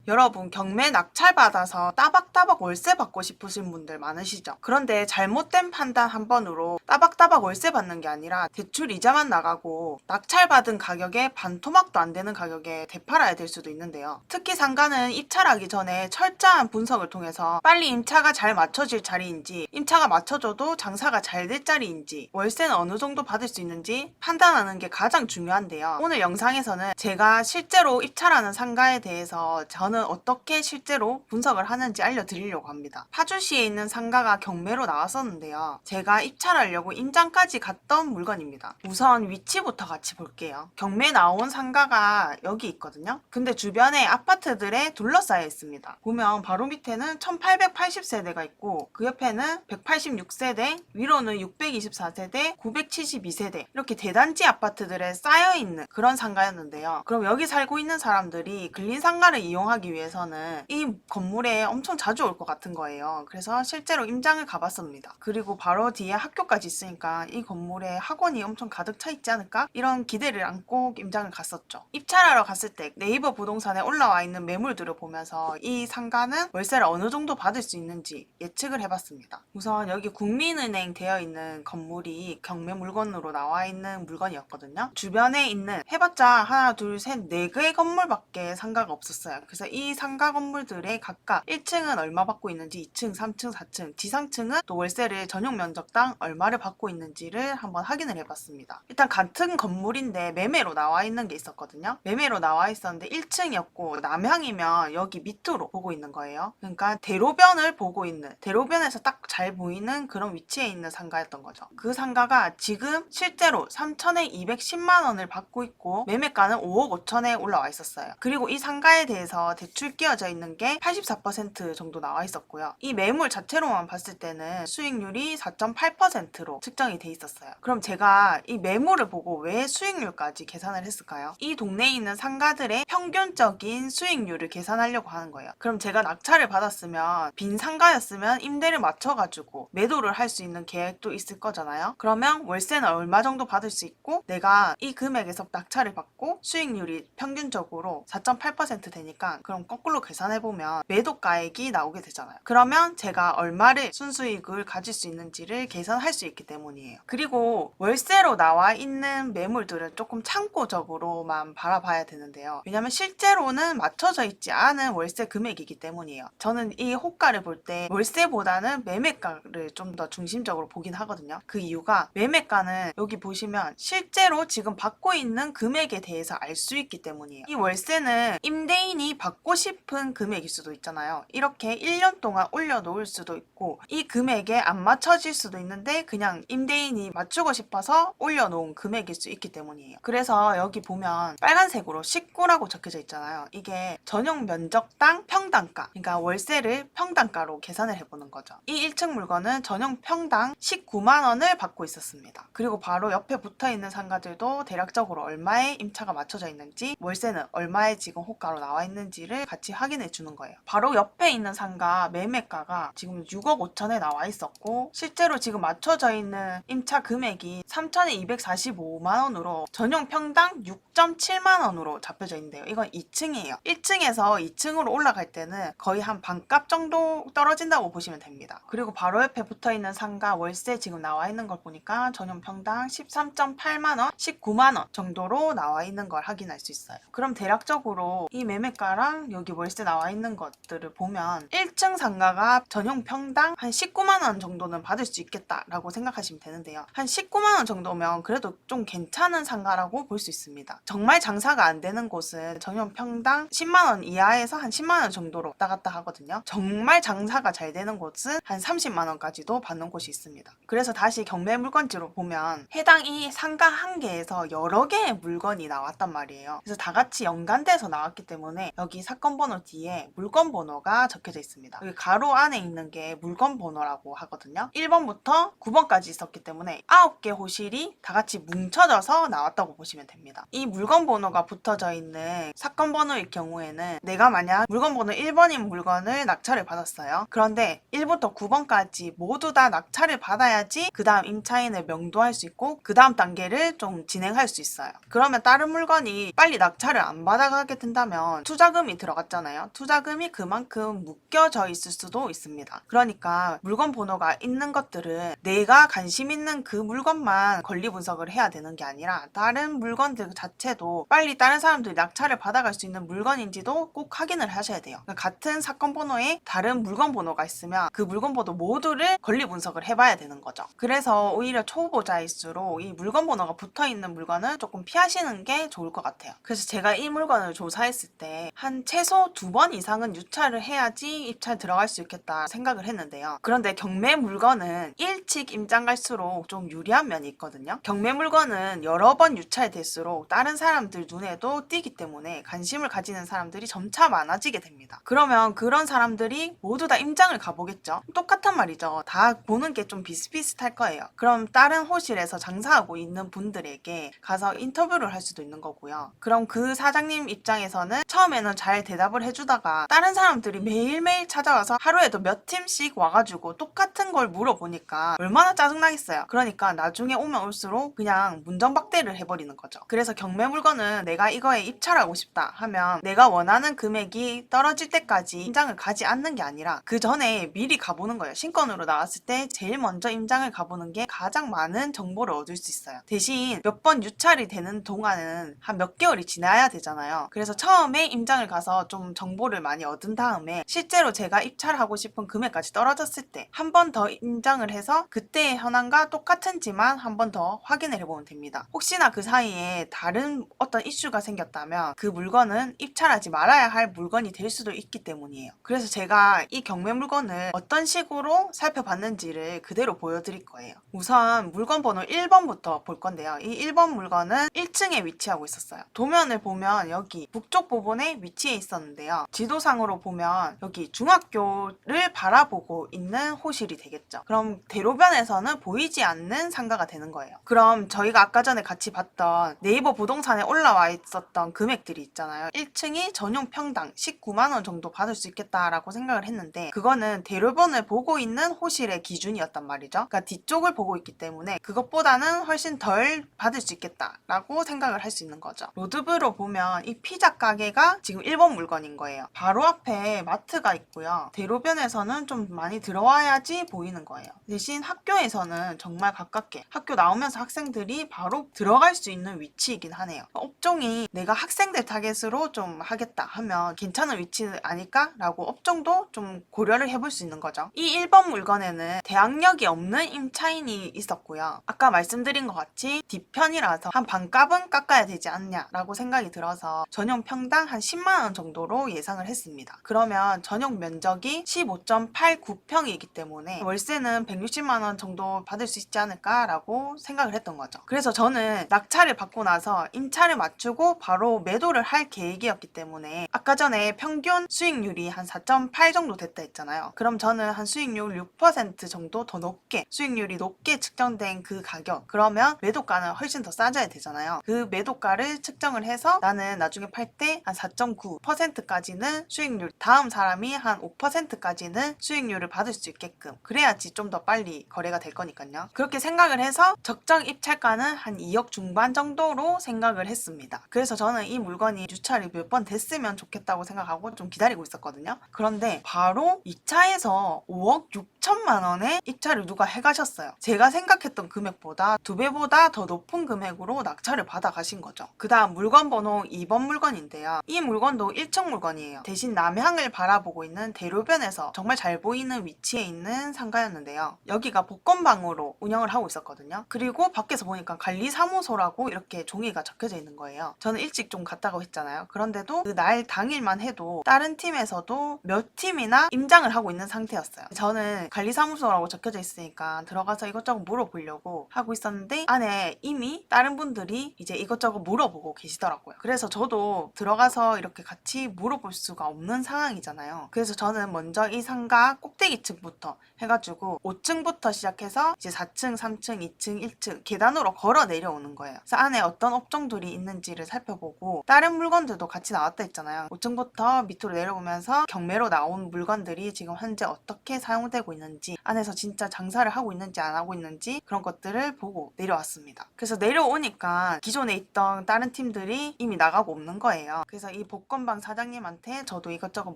여러분 경매 낙찰받아서 따박따박 월세 받고 싶으신 분들 많으시죠? 그런데 잘못된 판단 한 번으로 따박따박 월세 받는 게 아니라 대출 이자만 나가고 낙찰받은 가격에 반토막도 안 되는 가격에 되팔아야 될 수도 있는데요. 특히 상가는 입찰하기 전에 철저한 분석을 통해서 빨리 임차가 잘 맞춰질 자리인지, 임차가 맞춰져도 장사가 잘 될 자리인지, 월세는 어느 정도 받을 수 있는지 판단하는 게 가장 중요한데요. 오늘 영상에서는 제가 실제로 입찰하는 상가에 대해서 저는 어떻게 실제로 분석을 하는지 알려드리려고 합니다. 파주시에 있는 상가가 경매로 나왔었는데요. 제가 입찰하려고 임장까지 갔던 물건입니다. 우선 위치부터 같이 볼게요. 경매 나온 상가가 여기 있거든요. 근데 주변에 아파트들에 둘러싸여 있습니다. 보면 바로 밑에는 1880세대가 있고 그 옆에는 186세대, 위로는 624세대, 972세대 이렇게 대단지 아파트들에 쌓여있는 그런 상가였는데요. 그럼 여기 살고 있는 사람들이 근린상가를 이용하기 위해서는 이 건물에 엄청 자주 올 것 같은 거예요. 그래서 실제로 임장을 가봤습니다. 그리고 바로 뒤에 학교까지 있으니까 이 건물에 학원이 엄청 가득 차 있지 않을까? 이런 기대를 안고 임장을 갔었죠. 입찰하러 갔을 때 네이버 부동산에 올라와 있는 매물들을 보면서 이 상가는 월세를 어느 정도 받을 수 있는지 예측을 해봤습니다. 우선 여기 국민은행 되어 있는 건물이 경매 물건으로 나와 있는 물건이었거든요. 주변에 있는 해봤자 하나, 둘, 셋, 네 개의 건물밖에 상가가 없었어요. 그래서 이 상가 건물들의 각각 1층은 얼마 받고 있는지, 2층, 3층, 4층, 지상층은 또 월세를 전용 면적당 얼마를 받고 있는지를 한번 확인을 해봤습니다. 일단 같은 건물인데 매매로 나와 있는 게 있었거든요. 매매로 나와 있었는데 1층이었고 남향이면 여기 밑으로 보고 있는 거예요. 그러니까 대로변을 보고 있는, 대로변에서 딱 잘 보이는 그런 위치에 있는 상가였던 거죠. 그 상가가 지금 실제로 3천에 210만 원을 받고 있고 매매가는 5억 5천에 올라와 있었어요. 그리고 이 상가에 대해서 대출 끼어져 있는 게 84% 정도 나와 있었고요. 이 매물 자체로만 봤을 때는 수익률이 4.8%로 측정이 돼 있었어요. 그럼 제가 이 매물을 보고 왜 수익률까지 계산을 했을까요? 이 동네에 있는 상가들의 평균적인 수익률을 계산하려고 하는 거예요. 그럼 제가 낙찰을 받았으면 빈 상가였으면 임대를 맞춰가지고 매도를 할 수 있는 계획도 있을 거잖아요. 그러면 월세는 얼마 정도 받을 수 있고 내가 이 금액에서 낙찰을 받고 수익률이 평균적으로 4.8% 되니까 그럼 거꾸로 계산해보면 매도가액이 나오게 되잖아요. 그러면 제가 얼마를 순수익을 가질 수 있는지를 계산할 수 있기 때문이에요. 그리고 월세로 나와 있는 매물들은 조금 참고적으로만 바라봐야 되는데요. 왜냐면 실제로는 맞춰져 있지 않은 월세 금액이기 때문이에요. 저는 이 호가를 볼 때 월세보다는 매매가를 좀 더 중심적으로 보긴 하거든요. 그 이유가 매매가는 여기 보시면 실제로 지금 받고 있는 금액에 대해서 알 수 있기 때문이에요. 이 월세는 임대인이 받고 싶은 금액일 수도 있잖아요. 이렇게 1년 동안 올려놓을 수도 있고 이 금액에 안 맞춰질 수도 있는데 그냥 임대인이 맞추고 싶어서 올려놓은 금액일 수 있기 때문이에요. 그래서 여기 보면 빨간색으로 19라고 적혀져 있잖아요. 이게 전용 면적당 평당가, 그러니까 월세를 평당가로 계산을 해보는 거죠. 이 1층 물건은 전용 평당 19만 원을 받고 있었습니다. 그리고 바로 옆에 붙어있는 상가들도 대략적으로 얼마의 임차가 맞춰져 있는지, 월세는 얼마의 지금 호가로 나와 있는지를 같이 확인해 주는 거예요. 바로 옆에 있는 상가 매매가가 지금 6억 5천에 나와 있었고 실제로 지금 맞춰져 있는 임차 금액이 3천에 245만 원으로 전용 평당 6.7만 원으로 잡혀져 있는데요. 이건 2층이에요. 1층에서 2층으로 올라갈 때는 거의 한 반값 정도 떨어진다고 보시면 됩니다. 그리고 바로 옆에 붙어있는 상가 월세 지금 나와 있는 걸 보니까 전용 평당 13.8만 원, 19만 원 정도로 나와 있는 걸 확인할 수 있어요. 그럼 대략적으로 이 매매가랑 여기 월세 나와 있는 것들을 보면 1층 상가가 전용 평당 한 19만 원 정도는 받을 수 있겠다라고 생각하시면 되는데요. 한 19만 원 정도면 그래도 좀 괜찮은 상가라고 볼 수 있습니다. 정말 장사가 안 되는 곳은 전용 평당 10만 원 이하에서 한 10만 원 정도로 왔다 갔다 하거든요. 정말 장사가 잘 되는 곳은 한 30만 원까지도 받는 곳이 있습니다. 그래서 다시 경매 물건지로 보면 해당 이 상가 한 개에서 여러 개의 물건이 나왔단 말이에요. 그래서 다 같이 연관돼서 나왔기 때문에 여기 사건 번호 뒤에 물건 번호가 적혀져 있습니다. 여기 가로 안에 있는 게 물건 번호라고 하거든요. 1번부터 9번까지 있었기 때문에 9개 호실이 다 같이 뭉쳐져서 나왔다고 보시면 됩니다. 이 물건 번호가 붙어져 있는 사건 번호일 경우에는 내가 만약 물건 번호 1번인 물건을 낙찰을 받았어요. 그런데 1부터 9번까지 모두 다 낙찰을 받아야지 그 다음 임차인을 명도할 수 있고 그 다음 단계를 좀 진행할 수 있어요. 그러면 다른 물건이 빨리 낙찰을 안 받아가게 된다면 투자금이 들어갔잖아요. 투자금이 그만큼 묶여져 있을 수도 있습니다. 그러니까 물건 번호가 있는 것들은 내가 관심 있는 그 물건만 권리 분석을 해야 되는 게 아니라 다른 물건들 자체도 빨리 다른 사람들이 낙찰을 받아갈 수 있는 물건인지도 꼭 확인을 하셔야 돼요. 그러니까 같은 사건 번호에 다른 물건 번호가 있으면 그 물건 번호 모두를 권리 분석을 해봐야 되는 거죠. 그래서 오히려 초보자일수록 이 물건 번호가 붙어있는 물건은 조금 피하시는 게 좋을 것 같아요. 그래서 제가 이 물건을 조사했을 때 한 최소 2번 이상은 유찰을 해야지 입찰 들어갈 수 있겠다 생각을 했는데요. 그런데 경매 물건은 일찍 임장 갈수록 좀 유리한 면이 있거든요. 경매 물건은 여러 번 유찰될수록 다른 사람들 눈에도 띄기 때문에 관심을 가지는 사람들이 점차 많아지게 됩니다. 그러면 그런 사람들이 모두 다 임장을 가보겠죠. 똑같은 말이죠. 다 보는 게 좀 비슷비슷할 거예요. 그럼 다른 호실에서 장사하고 있는 분들에게 가서 인터뷰를 할 수도 있는 거고요. 그럼 그 사장님 입장에서는 처음에는 잘 대답을 해주다가 다른 사람들이 매일매일 찾아와서 하루에도 몇 팀씩 와가지고 똑같은 걸 물어보니까 얼마나 짜증나겠어요. 그러니까 나중에 오면 올수록 그냥 문전박대를 해버리는 거죠. 그래서 경매 물건은 내가 이거에 입찰하고 싶다 하면 내가 원하는 금액이 떨어질 때까지 임장을 가지 않는 게 아니라 그 전에 미리 가보는 거예요. 신권으로 나왔을 때 제일 먼저 임장을 가보는 게 가장 많은 정보를 얻을 수 있어요. 대신 몇 번 유찰이 되는 동안은 한 몇 개월이 지나야 되잖아요. 그래서 처음에 임장을 가서 좀 정보를 많이 얻은 다음에 실제로 제가 입찰하고 싶은 금액까지 떨어졌을 때 한 번 더 임장을 해서 그때의 현황과 똑같은지만 한 번 더 확인을 해보면 됩니다. 혹시나 그 사이에 다른 어떤 이슈가 생겼다면 그 물건은 입찰하지 말아야 할 물건이 될 수도 있기 때문이에요. 그래서 제가 이 경매 물건을 어떤 식으로 살펴봤는지를 그대로 보여드릴 거예요. 우선 물건 번호 1번부터 볼 건데요. 이 1번 물건은 1층에 위치하고 있었어요. 도면을 보면 여기 북쪽 부분에 위치해 있었는데요. 지도상으로 보면 여기 중학교를 바라보고 있는 호실이 되겠죠. 그럼 대로변에서는 보이지 않는 상가가 되는 거예요. 그럼 저희가 아까 전에 같이 봤던 네이버 부동산에 올라와 있었던 금액들이 있잖아요. 1층이 전용 평당 19만 원 정도 받을 수 있겠다라고 생각을 했는데 그거는 대로변을 보고 있는 호실의 기준이었단 말이죠. 그러니까 뒤쪽을 보고 있기 때문에 그것보다는 훨씬 덜 받을 수 있겠다라고 생각을 할 수 있는 거죠. 로드뷰로 보면 이 피자 가게가 지금 1번 물건인 거예요. 바로 앞에 마트가 있고요. 대로변에서는 좀 많이 들어와야지 보이는 거예요. 대신 학교에서는 정말 가깝게 학교 나오면서 학생들이 바로 들어갈 수 있는 위치이긴 하네요. 업종이 내가 학생들 타겟으로 좀 하겠다 하면 괜찮은 위치 아닐까? 라고 업종도 좀 고려를 해볼 수 있는 거죠. 이 1번 물건에는 대학력이 없는 임차인이 있었고요. 아까 말씀드린 것 같이 뒤편이라서 한 반값은 깎아야 되지 않냐라고 생각이 들어서 전용 평당 한 10만 원 정도로 예상을 했습니다. 그러면 전용 면적이 15.89평이기 때문에 월세는 160만 원 정도 받을 수 있지 않을까라고 생각을 했던 거죠. 그래서 저는 낙찰을 받고 나서 임차를 맞추고 바로 매도를 할 계획이었기 때문에 아까 전에 평균 수익률이 한 4.8 정도 됐다 했잖아요. 그럼 저는 한 수익률 6% 정도 더 높게 수익률이 높게 측정된 그 가격 그러면 매도가는 훨씬 더 싸져야 되잖아요. 그 매도가를 측정을 해서 나는 나중에 팔 때 한 4.9%까지는 수익률 다음 사람이 한 5%까지는 수익률을 받을 수 있게끔 그래야지 좀 더 빨리 거래가 될 거니까요. 그렇게 생각을 해서 적정 입찰가는 한 2억 중반 정도로 생각을 했습니다. 그래서 저는 이 물건이 유찰이 몇 번 됐으면 좋겠다고 생각하고 좀 기다리고 있었거든요. 그런데 바로 2차에서 5억 6천만 원에 입찰을 누가 해가셨어요. 제가 생각했던 금액보다 2배보다 더 높은 금액으로 낙찰을 받아가신 거죠. 그 다음 물건 번호 2번 물건인데요. 이 물건도 1층 물건이에요. 대신 남향을 바라보고 있는 대로변에서 정말 잘 보이는 위치에 있는 상가였는데요. 여기가 복권방으로 운영을 하고 있었거든요. 그리고 밖에서 보니까 관리사무소라고 이렇게 종이가 적혀져 있는 거예요. 저는 일찍 좀 갔다고 했잖아요. 그런데도 그 날 당일만 해도 다른 팀에서도 몇 팀이나 임장을 하고 있는 상태였어요. 저는 관리사무소라고 적혀져 있으니까 들어가서 이것저것 물어보려고 하고 있었는데 안에 이미 다른 분들이 이제 이것저것 물어보고 계시더라고요. 그래서 저도 들어가서 이렇게 같이 물어볼 수가 없는 상황이잖아요. 그래서 저는 먼저 이 상가 꼭대기층부터 해가지고 5층부터 시작해서 이제 4층, 3층, 2층, 1층 계단으로 걸어 내려오는 거예요. 그래서 안에 어떤 업종들이 있는지를 살펴보고 다른 물건들도 같이 나왔다 했잖아요. 5층부터 밑으로 내려오면서 경매로 나온 물건들이 지금 현재 어떻게 사용되고 있는지 안에서 진짜 장사를 하고 있는지 안 하고 있는지 그런 것들을 보고 내려왔습니다. 그래서 내려오니까 기존에 있던 다른 팀들이 이미 나가고 없는 거예요. 그래서 이 복권 복권방 사장님한테 저도 이것저것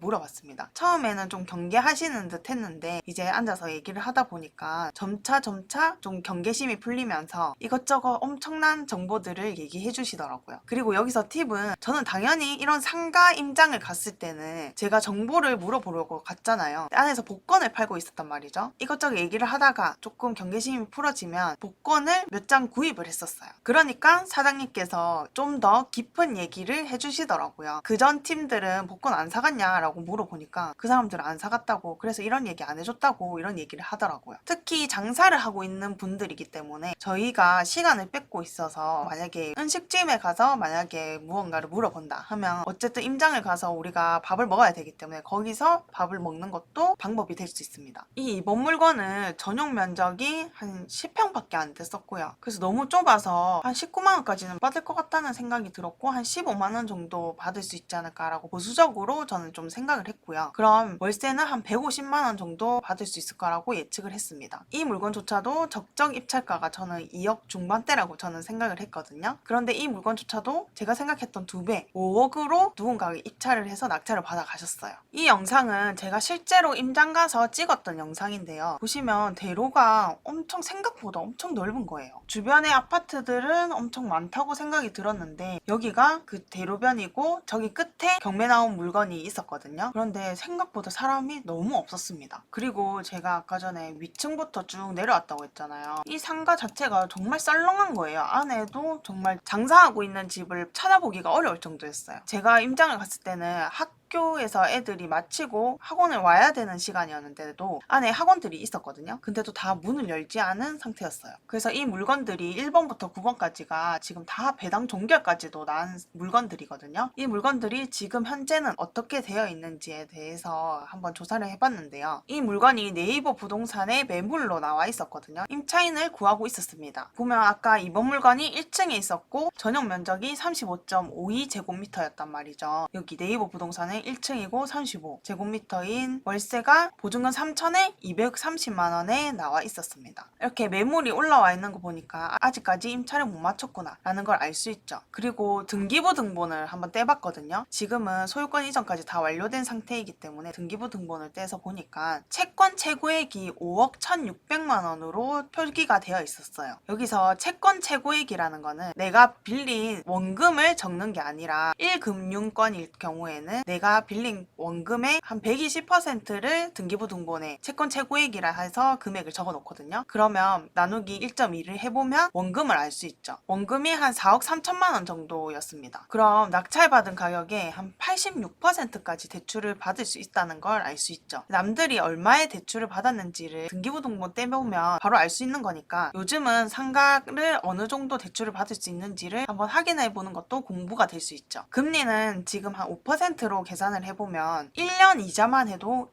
물어봤습니다. 처음에는 좀 경계하시는 듯 했는데 이제 앉아서 얘기를 하다 보니까 점차 좀 경계심이 풀리면서 이것저것 엄청난 정보들을 얘기해 주시더라고요. 그리고 여기서 팁은, 저는 당연히 이런 상가 임장을 갔을 때는 제가 정보를 물어보려고 갔잖아요. 안에서 복권을 팔고 있었단 말이죠. 이것저것 얘기를 하다가 조금 경계심이 풀어지면 복권을 몇 장 구입을 했었어요. 그러니까 사장님께서 좀 더 깊은 얘기를 해주시더라고요. 그전 팀들은 복권 안 사갔냐라고 물어보니까 그 사람들은 안 사갔다고, 그래서 이런 얘기 안 해줬다고 이런 얘기를 하더라고요. 특히 장사를 하고 있는 분들이기 때문에 저희가 시간을 뺏고 있어서 만약에 음식점에 가서 만약에 무언가를 물어본다 하면 어쨌든 임장을 가서 우리가 밥을 먹어야 되기 때문에 거기서 밥을 먹는 것도 방법이 될 수 있습니다. 이번 물건은 전용 면적이 한 10평밖에 안 됐었고요. 그래서 너무 좁아서 한 19만 원까지는 받을 것 같다는 생각이 들었고, 한 15만 원 정도 받을 수 있지 않을까라고 보수적으로 저는 좀 생각을 했고요. 그럼 월세는 한 150만 원 정도 받을 수 있을 거라고 예측을 했습니다. 이 물건조차도 적정 입찰가가 저는 2억 중반대라고 저는 생각을 했거든요. 그런데 이 물건조차도 제가 생각했던 2배, 5억으로 누군가가 입찰을 해서 낙찰을 받아 가셨어요. 이 영상은 제가 실제로 임장 가서 찍었던 영상인데요. 보시면 대로가 생각보다 엄청 넓은 거예요. 주변의 아파트들은 엄청 많다고 생각이 들었는데 여기가 그 대로변이고 저기 끝에 경매 나온 물건이 있었거든요. 그런데 생각보다 사람이 너무 없었습니다. 그리고 제가 아까 전에 위층부터 쭉 내려왔다고 했잖아요. 이 상가 자체가 정말 썰렁한 거예요. 안에도 정말 장사하고 있는 집을 찾아보기가 어려울 정도였어요. 제가 임장을 갔을 때는 학교에서 애들이 마치고 학원을 와야 되는 시간이었는데도 안에 학원들이 있었거든요. 근데도 다 문을 열지 않은 상태였어요. 그래서 이 물건들이 1번부터 9번까지가 지금 다 배당 종결까지도 난 물건들이거든요. 이 물건들이 지금 현재는 어떻게 되어 있는지에 대해서 한번 조사를 해봤는데요. 이 물건이 네이버 부동산에 매물로 나와 있었거든요. 임차인을 구하고 있었습니다. 보면 아까 이번 물건이 1층에 있었고 전용 면적이 35.52제곱미터였단 말이죠. 여기 네이버 부동산에 1층이고 35제곱미터인 월세가 보증금 3천에 230만 원에 나와 있었습니다. 이렇게 매물이 올라와 있는 거 보니까 아직까지 임차를 못 마쳤구나 라는 걸 알 수 있죠. 그리고 등기부 등본을 한번 떼봤거든요. 지금은 소유권 이전까지 다 완료된 상태이기 때문에 등기부 등본을 떼서 보니까 채권 최고액이 5억 1,600만 원으로 표기가 되어 있었어요. 여기서 채권 최고액이라는 거는 내가 빌린 원금을 적는 게 아니라 1금융권일 경우에는 내가 빌린 원금의 한 120%를 등기부 등본에 채권 최고액이라 해서 금액을 적어 놓거든요. 그러면 나누기 1.2를 해보면 원금을 알 수 있죠. 원금이 한 4억 3천만 원 정도였습니다. 그럼 낙찰받은 가격의 한 86%까지 대출을 받을 수 있다는 걸 알 수 있죠. 남들이 얼마의 대출을 받았는지를 등기부 등본 떼보면 바로 알 수 있는 거니까 요즘은 상가를 어느 정도 대출을 받을 수 있는지를 한번 확인해 보는 것도 공부가 될 수 있죠. 금리는 지금 한 5%로 계산을 해보면 1년 이자만 해도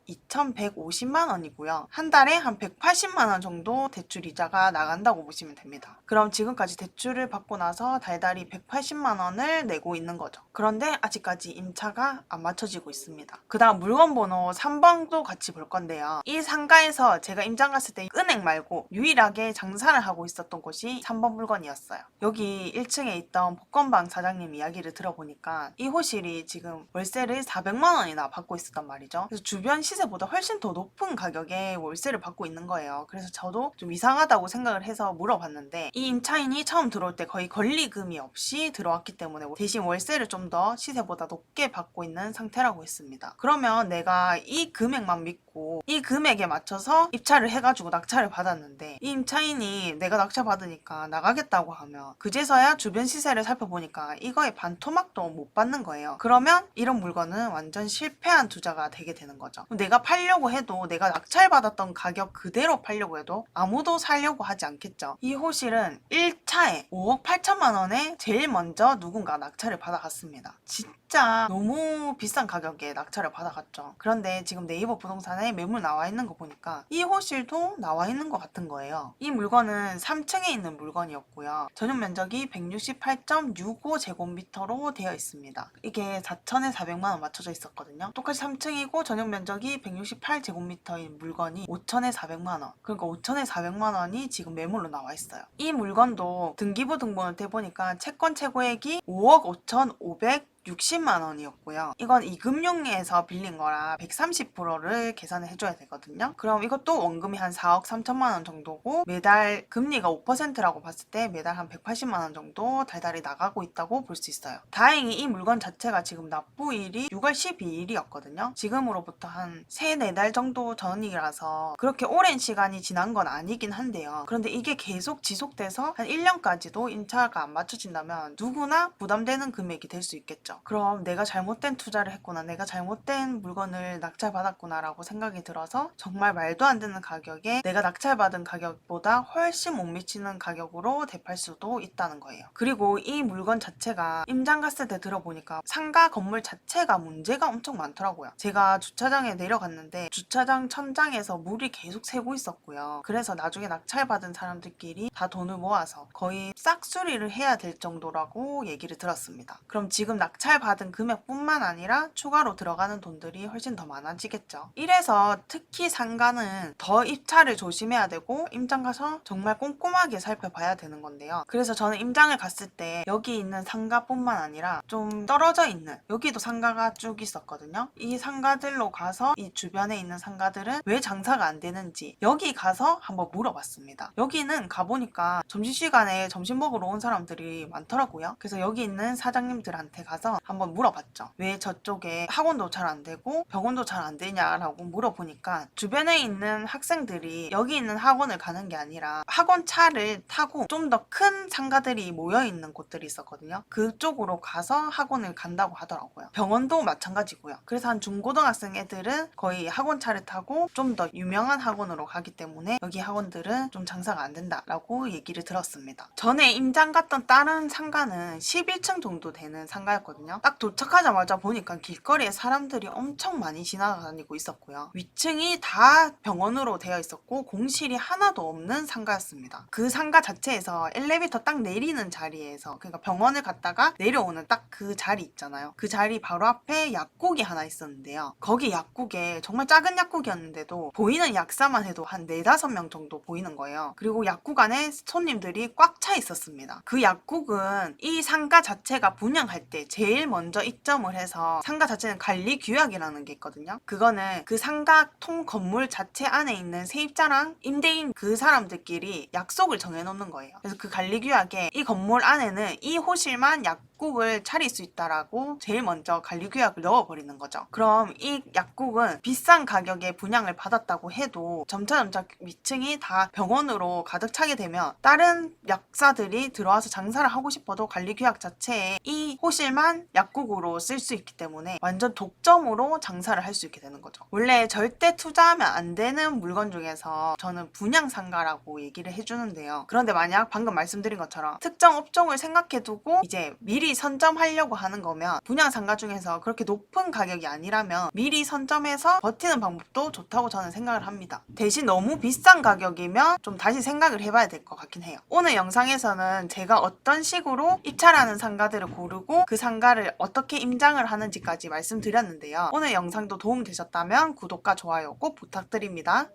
2,150만 원이고요. 한 달에 한 180만 원 정도 대출 이자가 나간다고 보시면 됩니다. 그럼 지금까지 대출을 받고 나서 달달이 180만 원을 내고 있는 거죠. 그런데 아직까지 임차가 안 맞춰지고 있습니다. 그 다음 물건 번호 3번도 같이 볼 건데요. 이 상가에서 제가 임장 갔을 때 은행 말고 유일하게 장사를 하고 있었던 곳이 3번 물건이었어요. 여기 1층에 있던 복권방 사장님 이야기를 들어보니까 이 호실이 지금 월세를 400만 원이나 받고 있었단 말이죠. 그래서 주변 시세보다 훨씬 더 높은 가격에 월세를 받고 있는 거예요. 그래서 저도 좀 이상하다고 생각을 해서 물어봤는데 이 임차인이 처음 들어올 때 거의 권리금이 없이 들어왔기 때문에 대신 월세를 좀 더 시세보다 높게 받고 있는 상태라고 했습니다. 그러면 내가 이 금액만 믿고 이 금액에 맞춰서 입찰을 해가지고 낙찰을 받았는데 이 임차인이 내가 낙찰 받으니까 나가겠다고 하면 그제서야 주변 시세를 살펴보니까 이거에 반토막도 못 받는 거예요. 그러면 이런 물건은 완전 실패한 투자가 되게 되는 거죠. 내가 팔려고 해도 내가 낙찰 받았던 가격 그대로 팔려고 해도 아무도 사려고 하지 않겠죠. 이 호실은 1차에 5억 8천만 원에 제일 먼저 누군가 낙찰을 받아갔습니다. 진짜 너무 비싼 가격에 낙찰을 받아갔죠. 그런데 지금 네이버 부동산에 매물 나와 있는 거 보니까 이 호실도 나와 있는 것 같은 거예요. 이 물건은 3층에 있는 물건이었고요. 전용 면적이 168.65제곱미터로 되어 있습니다. 이게 4천에 400만 원 맞춰져 있었거든요. 똑같이 3층이고 전용 면적이 168제곱미터인 물건이 5천에 400만 원. 그러니까 5천에 400만 원이 지금 매물로 나와 있어요. 이 물건도 등기부 등본을 떼보니까 채권 최고액이 5억 5,500 60만 원이었고요. 이건 이금융에서 빌린 거라 130%를 계산을 해줘야 되거든요. 그럼 이것도 원금이 한 4억 3천만 원 정도고 매달 금리가 5%라고 봤을 때 매달 한 180만 원 정도 달달이 나가고 있다고 볼 수 있어요. 다행히 이 물건 자체가 지금 납부일이 6월 12일이었거든요. 지금으로부터 한 3, 4달 정도 전이라서 그렇게 오랜 시간이 지난 건 아니긴 한데요. 그런데 이게 계속 지속돼서 한 1년까지도 임차가 안 맞춰진다면 누구나 부담되는 금액이 될 수 있겠죠. 그럼 내가 잘못된 투자를 했구나, 내가 잘못된 물건을 낙찰받았구나 라고 생각이 들어서 정말 말도 안 되는 가격에 내가 낙찰받은 가격보다 훨씬 못 미치는 가격으로 대팔 수도 있다는 거예요. 그리고 이 물건 자체가 임장 갔을 때 들어보니까 상가 건물 자체가 문제가 엄청 많더라고요. 제가 주차장에 내려갔는데 주차장 천장에서 물이 계속 새고 있었고요. 그래서 나중에 낙찰받은 사람들끼리 다 돈을 모아서 거의 싹수리를 해야 될 정도라고 얘기를 들었습니다. 그럼 지금 낙찰받은 금액뿐만 아니라 추가로 들어가는 돈들이 훨씬 더 많아지겠죠. 이래서 특히 상가는 더 입찰을 조심해야 되고 임장 가서 정말 꼼꼼하게 살펴봐야 되는 건데요. 그래서 저는 임장을 갔을 때 여기 있는 상가뿐만 아니라 좀 떨어져 있는, 여기도 상가가 쭉 있었거든요. 이 상가들로 가서 이 주변에 있는 상가들은 왜 장사가 안 되는지 여기 가서 한번 물어봤습니다. 여기는 가보니까 점심시간에 점심 먹으러 온 사람들이 많더라고요. 그래서 여기 있는 사장님들한테 가서 한번 물어봤죠. 왜 저쪽에 학원도 잘 안 되고 병원도 잘 안 되냐라고 물어보니까 주변에 있는 학생들이 여기 있는 학원을 가는 게 아니라 학원 차를 타고 좀 더 큰 상가들이 모여있는 곳들이 있었거든요. 그쪽으로 가서 학원을 간다고 하더라고요. 병원도 마찬가지고요. 그래서 한 중고등학생 애들은 거의 학원 차를 타고 좀 더 유명한 학원으로 가기 때문에 여기 학원들은 좀 장사가 안 된다라고 얘기를 들었습니다. 전에 임장 갔던 다른 상가는 11층 정도 되는 상가였거든요. 딱 도착하자마자 보니까 길거리에 사람들이 엄청 많이 지나다니고 있었고요. 위층이 다 병원으로 되어 있었고 공실이 하나도 없는 상가였습니다. 그 상가 자체에서 엘리베이터 딱 내리는 자리에서, 그러니까 병원을 갔다가 내려오는 딱 그 자리 있잖아요. 그 자리 바로 앞에 약국이 하나 있었는데요. 거기 약국에 정말 작은 약국이었는데도 보이는 약사만 해도 한 4, 5명 정도 보이는 거예요. 그리고 약국 안에 손님들이 꽉 차 있었습니다. 그 약국은 이 상가 자체가 분양할 때 제일 먼저 입점을 해서, 상가 자체는 관리 규약이라는 게 있거든요. 그거는 그 상가 통 건물 자체 안에 있는 세입자랑 임대인 그 사람들끼리 약속을 정해놓는 거예요. 그래서 그 관리 규약에 이 건물 안에는 이 호실만 약국을 차릴 수 있다라고 제일 먼저 관리 규약을 넣어버리는 거죠. 그럼 이 약국은 비싼 가격에 분양을 받았다고 해도 점차 위층이 다 병원으로 가득 차게 되면 다른 약사들이 들어와서 장사를 하고 싶어도 관리 규약 자체에 이 호실만 약국으로 쓸 수 있기 때문에 완전 독점으로 장사를 할 수 있게 되는 거죠. 원래 절대 투자하면 안 되는 물건 중에서 저는 분양상가라고 얘기를 해주는데요. 그런데 만약 방금 말씀드린 것처럼 특정 업종을 생각해두고 이제 미리 선점하려고 하는 거면 분양상가 중에서 그렇게 높은 가격이 아니라면 미리 선점해서 버티는 방법도 좋다고 저는 생각을 합니다. 대신 너무 비싼 가격이면 좀 다시 생각을 해봐야 될 것 같긴 해요. 오늘 영상에서는 제가 어떤 식으로 입찰하는 상가들을 고르고 그 상가를 어떻게 임장을 하는지까지 말씀드렸는데요. 오늘 영상도 도움 되셨다면 구독과 좋아요 꼭 부탁드립니다.